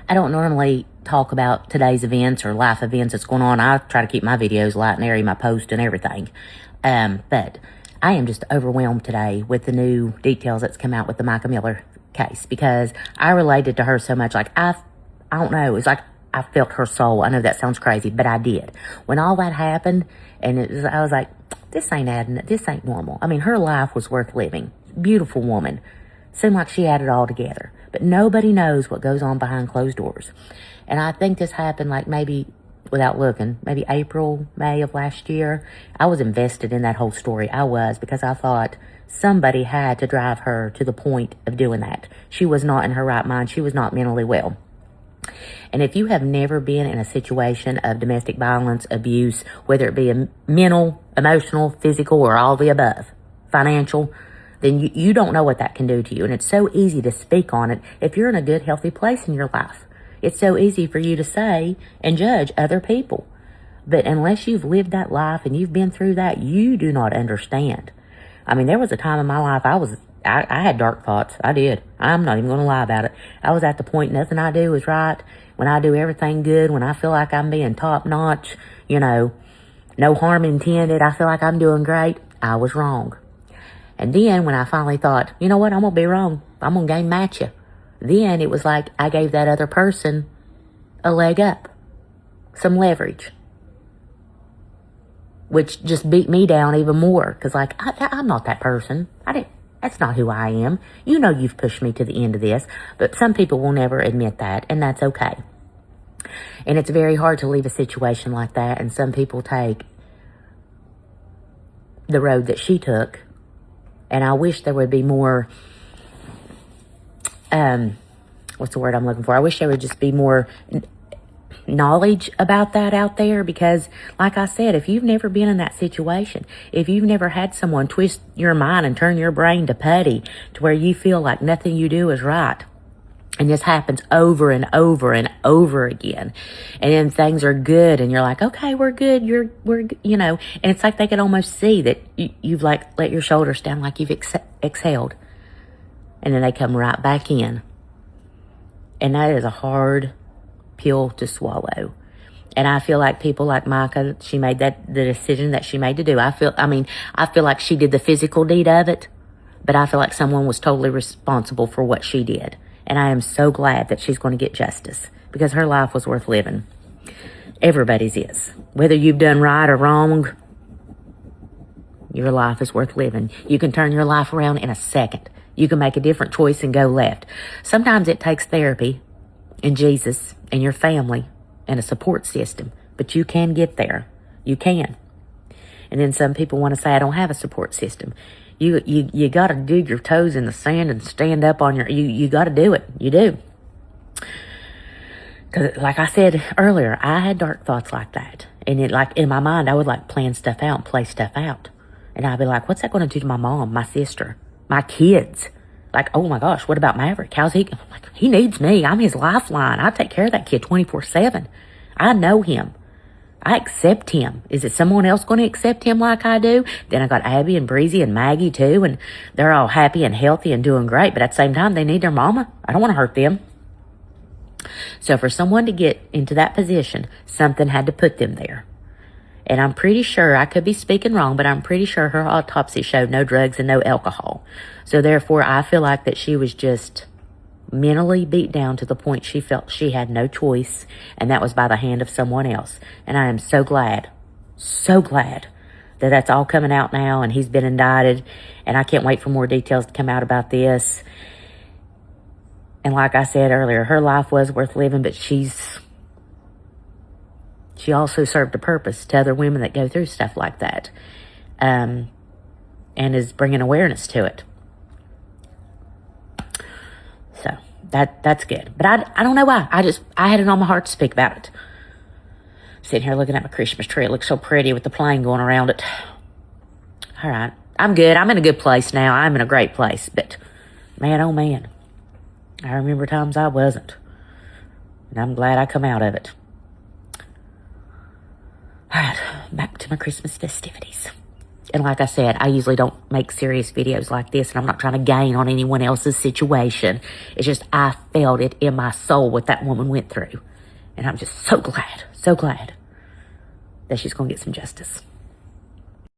I don't normally talk about today's events or life events that's going on. I try to keep my videos light and airy, my post and everything. But I am just overwhelmed today with the new details that's come out with the Micah Miller case, because I related to her so much. Like, I don't know, it's like I felt her soul. I know that sounds crazy, but I did. When all that happened, and I was like, this ain't normal. I mean, her life was worth living. Beautiful woman. Seemed like she had it all together. But nobody knows what goes on behind closed doors. And I think this happened like maybe, without looking, maybe April, May of last year. I was invested in that whole story. I was, because I thought somebody had to drive her to the point of doing that. She was not in her right mind. She was not mentally well. And if you have never been in a situation of domestic violence, abuse, whether it be a mental, emotional, physical, or all the above, financial, then you don't know what that can do to you. And it's so easy to speak on it if you're in a good, healthy place in your life. It's so easy for you to say and judge other people. But unless you've lived that life and you've been through that, you do not understand. I mean, there was a time in my life I had dark thoughts. I did. I'm not even going to lie about it. I was at the point nothing I do is right. When I do everything good, when I feel like I'm being top notch, no harm intended, I feel like I'm doing great, I was wrong. And then when I finally thought, you know what, I'm going to be wrong. I'm going to game match you. Then it was like I gave that other person a leg up, some leverage, which just beat me down even more. Because I'm not that person. That's not who I am. You've pushed me to the end of this. But some people will never admit that, and that's okay. And it's very hard to leave a situation like that. And some people take the road that she took. And I wish there would be more, what's the word I'm looking for? I wish there would just be more knowledge about that out there, because like I said, if you've never been in that situation, if you've never had someone twist your mind and turn your brain to putty to where you feel like nothing you do is right, and this happens over and over and over again, and then things are good and you're like, okay, we're good, and it's like they can almost see that you've like let your shoulders down, like you've exhaled, and then they come right back in. And that is a hard pill to swallow. And I feel like people like Micah, she made the decision that she made to do. I feel like she did the physical deed of it, but I feel like someone was totally responsible for what she did. And I am so glad that she's going to get justice, because her life was worth living. Everybody's is. Whether you've done right or wrong, your life is worth living. You can turn your life around in a second. You can make a different choice and go left. Sometimes it takes therapy and Jesus and your family and a support system, but you can get there. You can. And then some people want to say, I don't have a support system. You got to dig your toes in the sand and stand up on you got to do it. You do. Because like I said earlier, I had dark thoughts like that. And in my mind, I would plan stuff out and play stuff out. And I'd be like, what's that going to do to my mom, my sister, my kids? Like, oh my gosh, what about Maverick? How's he? I'm like, he needs me. I'm his lifeline. I take care of that kid 24/7. I know him. I accept him. Is it someone else going to accept him like I do? Then I got Abby and Breezy and Maggie too, and they're all happy and healthy and doing great, but at the same time, they need their mama. I don't want to hurt them. So for someone to get into that position, something had to put them there. And I'm pretty sure, I could be speaking wrong, but I'm pretty sure her autopsy showed no drugs and no alcohol. So therefore, I feel like that she was just mentally beat down to the point she felt she had no choice, and that was by the hand of someone else. And I am so glad that that's all coming out now, and he's been indicted, and I can't wait for more details to come out about this. And like I said earlier, her life was worth living, but she also served a purpose to other women that go through stuff like that, and is bringing awareness to it. So that's good. But I don't know why. I had it on my heart to speak about it. Sitting here looking at my Christmas tree. It looks so pretty with the plane going around it. All right. I'm good. I'm in a good place now. I'm in a great place. But man, oh man. I remember times I wasn't. And I'm glad I come out of it. All right. Back to my Christmas festivities. And like I said, I usually don't make serious videos like this, and I'm not trying to gain on anyone else's situation. It's just I felt it in my soul what that woman went through. And I'm just so glad that she's going to get some justice.